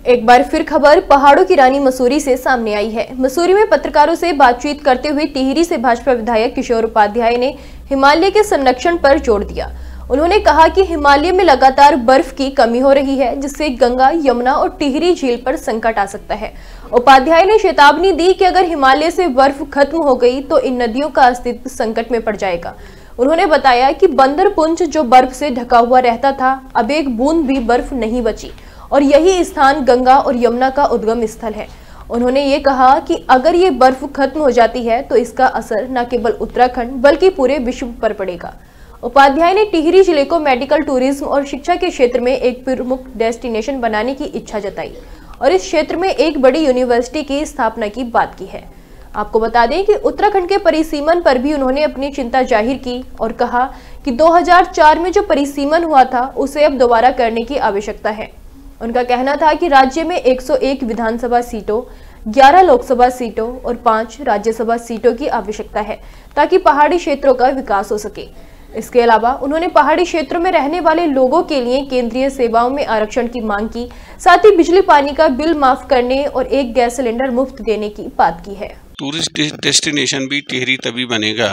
एक बार फिर खबर पहाड़ों की रानी मसूरी से सामने आई है। मसूरी में पत्रकारों से बातचीत करते हुए टिहरी से भाजपा विधायक किशोर उपाध्याय ने हिमालय के संरक्षण पर जोर दिया। उन्होंने कहा कि हिमालय में लगातार बर्फ की कमी हो रही है, जिससे गंगा, यमुना और टिहरी झील पर संकट आ सकता है। उपाध्याय ने चेतावनी दी कि अगर हिमालय से बर्फ खत्म हो गई तो इन नदियों का अस्तित्व संकट में पड़ जाएगा। उन्होंने बताया कि बंदरपुंज जो बर्फ से ढका हुआ रहता था, अब एक बूंद भी बर्फ नहीं बची और यही स्थान गंगा और यमुना का उद्गम स्थल है। उन्होंने ये कहा कि अगर ये बर्फ खत्म हो जाती है तो इसका असर न केवल उत्तराखंड बल्कि पूरे विश्व पर पड़ेगा। उपाध्याय ने टिहरी जिले को मेडिकल, टूरिज्म और शिक्षा के क्षेत्र में एक प्रमुख डेस्टिनेशन बनाने की इच्छा जताई और इस क्षेत्र में एक बड़ी यूनिवर्सिटी की स्थापना की बात की है। आपको बता दें कि उत्तराखंड के परिसीमन पर भी उन्होंने अपनी चिंता जाहिर की और कहा कि 2004 में जो परिसीमन हुआ था उसे अब दोबारा करने की आवश्यकता है। उनका कहना था कि राज्य में 101 विधानसभा सीटों, 11 लोकसभा सीटों और 5 राज्यसभा सीटों की आवश्यकता है ताकि पहाड़ी क्षेत्रों का विकास हो सके। इसके अलावा उन्होंने पहाड़ी क्षेत्रों में रहने वाले लोगों के लिए केंद्रीय सेवाओं में आरक्षण की मांग की, साथ ही बिजली पानी का बिल माफ करने और एक गैस सिलेंडर मुफ्त देने की बात की है। टूरिस्ट डेस्टिनेशन भी टिहरी तभी बनेगा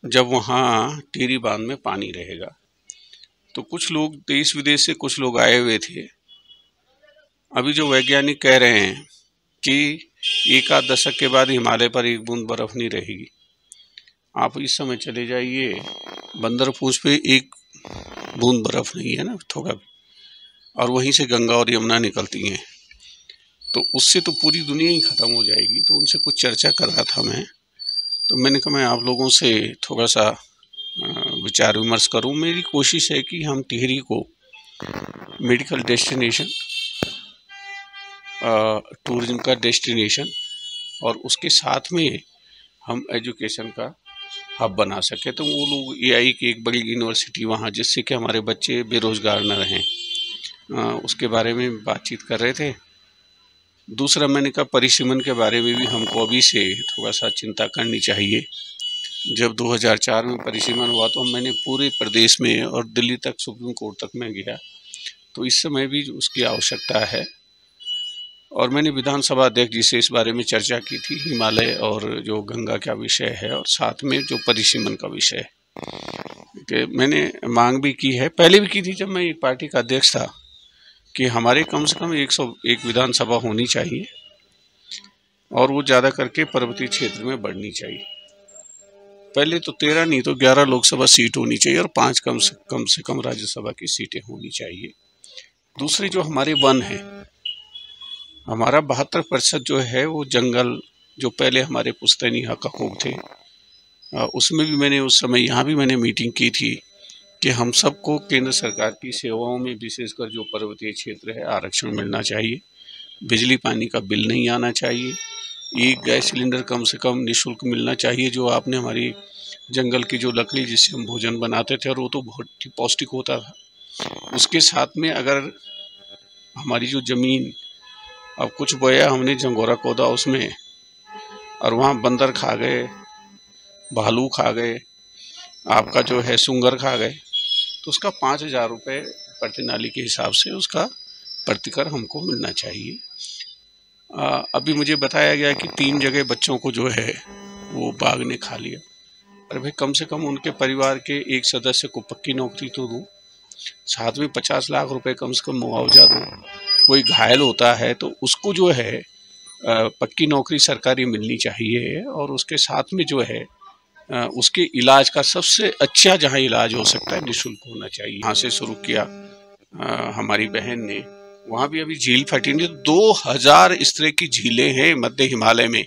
जब वहाँ टिहरी बांध में पानी रहेगा। तो कुछ लोग देश विदेश से कुछ लोग आए हुए थे। अभी जो वैज्ञानिक कह रहे हैं कि एक आध दशक के बाद हिमालय पर एक बूंद बर्फ नहीं रहेगी। आप इस समय चले जाइए, बंदरपुंज पे एक बूंद बर्फ नहीं है ना, थोड़ा भी, और वहीं से गंगा और यमुना निकलती हैं, तो उससे तो पूरी दुनिया ही ख़त्म हो जाएगी। तो उनसे कुछ चर्चा कर रहा था मैं, तो मैंने कहा मैं आप लोगों से थोड़ा सा विचार विमर्श करूं। मेरी कोशिश है कि हम टिहरी को मेडिकल डेस्टिनेशन, टूरिज्म का डेस्टिनेशन और उसके साथ में हम एजुकेशन का हब बना सके। तो वो लोग एआई की एक बड़ी यूनिवर्सिटी वहाँ, जिससे कि हमारे बच्चे बेरोज़गार न रहें, उसके बारे में बातचीत कर रहे थे। दूसरा मैंने कहा परिसीमन के बारे में भी हमको अभी से थोड़ा सा चिंता करनी चाहिए। जब 2004 में परिसीमन हुआ तो मैंने पूरे प्रदेश में और दिल्ली तक, सुप्रीम कोर्ट तक में गया, तो इस समय भी उसकी आवश्यकता है। और मैंने विधानसभा अध्यक्ष जी से इस बारे में चर्चा की थी, हिमालय और जो गंगा का विषय है और साथ में जो परिसीमन का विषय है कि मैंने मांग भी की है, पहले भी की थी जब मैं एक पार्टी का अध्यक्ष था, कि हमारे कम से कम 101 विधानसभा होनी चाहिए और वो ज़्यादा करके पर्वतीय क्षेत्र में बढ़नी चाहिए। पहले तो 13 नहीं तो 11 लोकसभा सीट होनी चाहिए और 5 कम से कम राज्यसभा की सीटें होनी चाहिए। दूसरी जो हमारे वन है, हमारा 72% जो है वो जंगल, जो पहले हमारे पुश्तैनी हकूक़ थे, उसमें भी मैंने उस समय यहाँ भी मैंने मीटिंग की थी कि हम सबको केंद्र सरकार की सेवाओं में, विशेषकर जो पर्वतीय क्षेत्र है, आरक्षण मिलना चाहिए। बिजली पानी का बिल नहीं आना चाहिए। एक गैस सिलेंडर कम से कम निःशुल्क मिलना चाहिए। जो आपने हमारी जंगल की जो लकड़ी जिससे हम भोजन बनाते थे और वो तो बहुत ही पौष्टिक होता था। उसके साथ में अगर हमारी जो ज़मीन, अब कुछ बोया हमने जंगोरा खोदा उसमें और वहाँ बंदर खा गए, भालू खा गए, आपका जो है सुंगर खा गए, तो उसका 5,000 रुपये प्रति नाली के हिसाब से उसका प्रतिकर हमको मिलना चाहिए। अभी मुझे बताया गया कि 3 जगह बच्चों को जो है वो बाघ ने खा लिया। अरे भाई, कम से कम उनके परिवार के एक सदस्य को पक्की नौकरी तो दूँ, साथ में 50 लाख रुपए कम से कम मुआवजा दूँ। कोई घायल होता है तो उसको जो है पक्की नौकरी सरकारी मिलनी चाहिए और उसके साथ में जो है उसके इलाज का सबसे अच्छा जहाँ इलाज हो सकता है निःशुल्क होना चाहिए। यहाँ से शुरू किया हमारी बहन ने, वहाँ भी अभी झील फटी नहीं। 2000 इस तरह की झीलें हैं मध्य हिमालय में।